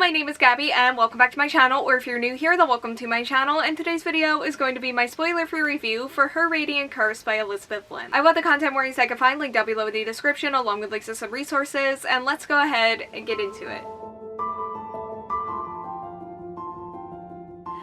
my name is Gabby and welcome back to my channel, or if you're new here, then welcome to my channel, and today's video is going to be my spoiler-free review for Her Radiant Curse by Elizabeth Lim. I want the content warnings I can find linked down below in the description along with links to some resources, and let's go ahead and get into it.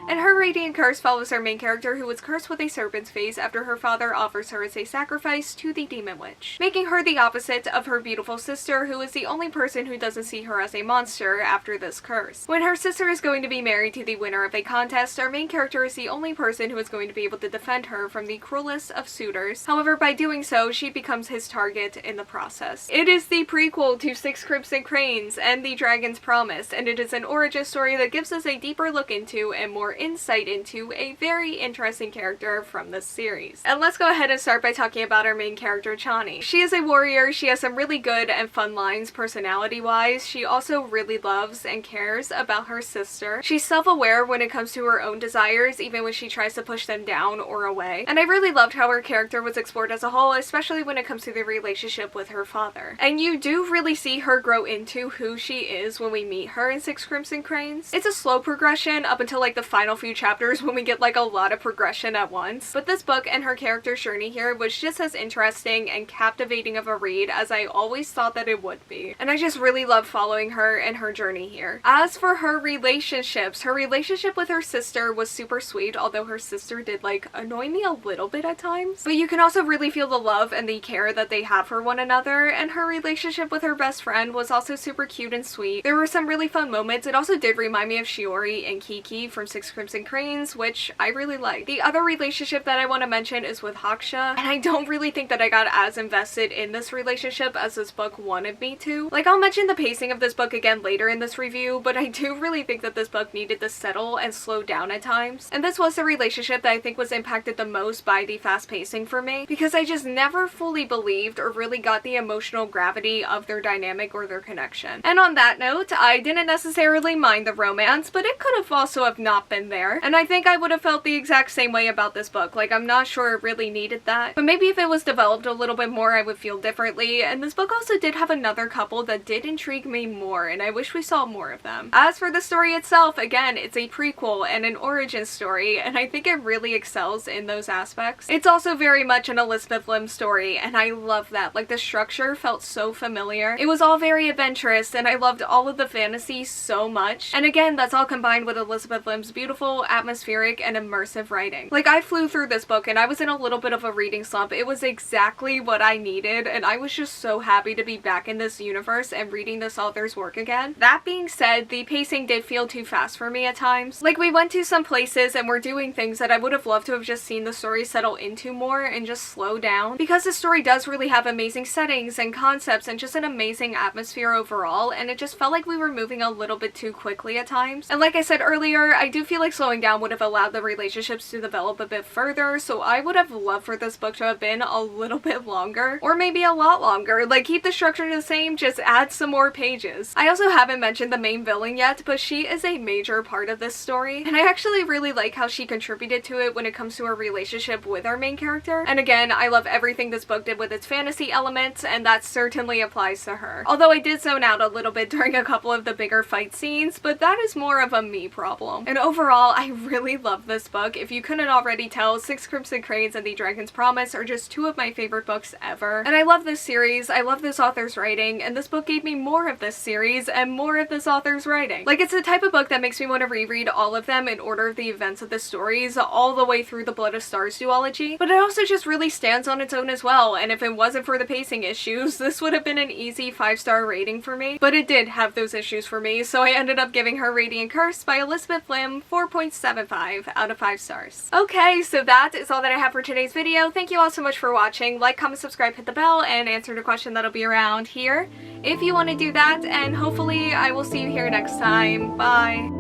And Her Radiant Curse follows our main character who was cursed with a serpent's face after her father offers her as a sacrifice to the demon witch, making her the opposite of her beautiful sister, who is the only person who doesn't see her as a monster after this curse. When her sister is going to be married to the winner of a contest, our main character is the only person who is going to be able to defend her from the cruelest of suitors. However, by doing so, she becomes his target in the process. It is the prequel to Six Crimson Cranes and the Dragon's Promise, and it is an origin story that gives us a deeper look into and more insight into a very interesting character from this series. And let's go ahead and start by talking about our main character, Chani. She is a warrior. She has some really good and fun lines personality-wise. She also really loves and cares about her sister. She's self-aware when it comes to her own desires, even when she tries to push them down or away. And I really loved how her character was explored as a whole, especially when it comes to the relationship with her father. And you do really see her grow into who she is when we meet her in Six Crimson Cranes. It's a slow progression up until like the final few chapters when we get like a lot of progression at once, but this book and her character's journey here was just as interesting and captivating of a read as I always thought that it would be, and I just really love following her and her journey here. As for her relationships, her relationship with her sister was super sweet, although her sister did like annoy me a little bit at times, but you can also really feel the love and the care that they have for one another, and her relationship with her best friend was also super cute and sweet. There were some really fun moments. It also did remind me of Shiori and Kiki from Six Crimson Cranes, which I really like. The other relationship that I want to mention is with Haksha, and I don't really think that I got as invested in this relationship as this book wanted me to. Like, I'll mention the pacing of this book again later in this review, but I do really think that this book needed to settle and slow down at times. And this was the relationship that I think was impacted the most by the fast pacing for me, because I just never fully believed or really got the emotional gravity of their dynamic or their connection. And on that note, I didn't necessarily mind the romance, but it could have also have not been there. And I think I would have felt the exact same way about this book. Like, I'm not sure it really needed that. But maybe if it was developed a little bit more, I would feel differently. And this book also did have another couple that did intrigue me more, and I wish we saw more of them. As for the story itself, again, it's a prequel and an origin story, and I think it really excels in those aspects. It's also very much an Elizabeth Lim story, and I love that. Like, the structure felt so familiar. It was all very adventurous, and I loved all of the fantasy so much. And again, that's all combined with Elizabeth Lim's beautiful, atmospheric, and immersive writing. Like, I flew through this book and I was in a little bit of a reading slump. It was exactly what I needed, and I was just so happy to be back in this universe and reading this author's work again. That being said, the pacing did feel too fast for me at times. Like, we went to some places and we're doing things that I would have loved to have just seen the story settle into more and just slow down, because the story does really have amazing settings and concepts and just an amazing atmosphere overall, and it just felt like we were moving a little bit too quickly at times. And like I said earlier, I do feel like slowing down would have allowed the relationships to develop a bit further, so I would have loved for this book to have been a little bit longer, or maybe a lot longer. Like, keep the structure the same, just add some more pages. I also haven't mentioned the main villain yet, but she is a major part of this story, and I actually really like how she contributed to it when it comes to her relationship with our main character. And again, I love everything this book did with its fantasy elements, and that certainly applies to her. Although I did zone out a little bit during a couple of the bigger fight scenes, but that is more of a me problem. And overall, I really love this book. If you couldn't already tell, Six Crimson Cranes and the Dragon's Promise are just two of my favorite books ever. And I love this series, I love this author's writing, and this book gave me more of this series and more of this author's writing. Like, it's the type of book that makes me want to reread all of them in order of the events of the stories, all the way through the Blood of Stars duology, but it also just really stands on its own as well, and if it wasn't for the pacing issues, this would have been an easy 5-star rating for me, but it did have those issues for me, so I ended up giving Her Radiant Curse by Elizabeth Lim 4.75 out of 5 stars. Okay, so that is all that I have for today's video. Thank you all so much for watching. Like, comment, subscribe, hit the bell, and answer the question that'll be around here if you want to do that, and hopefully I will see you here next time. Bye!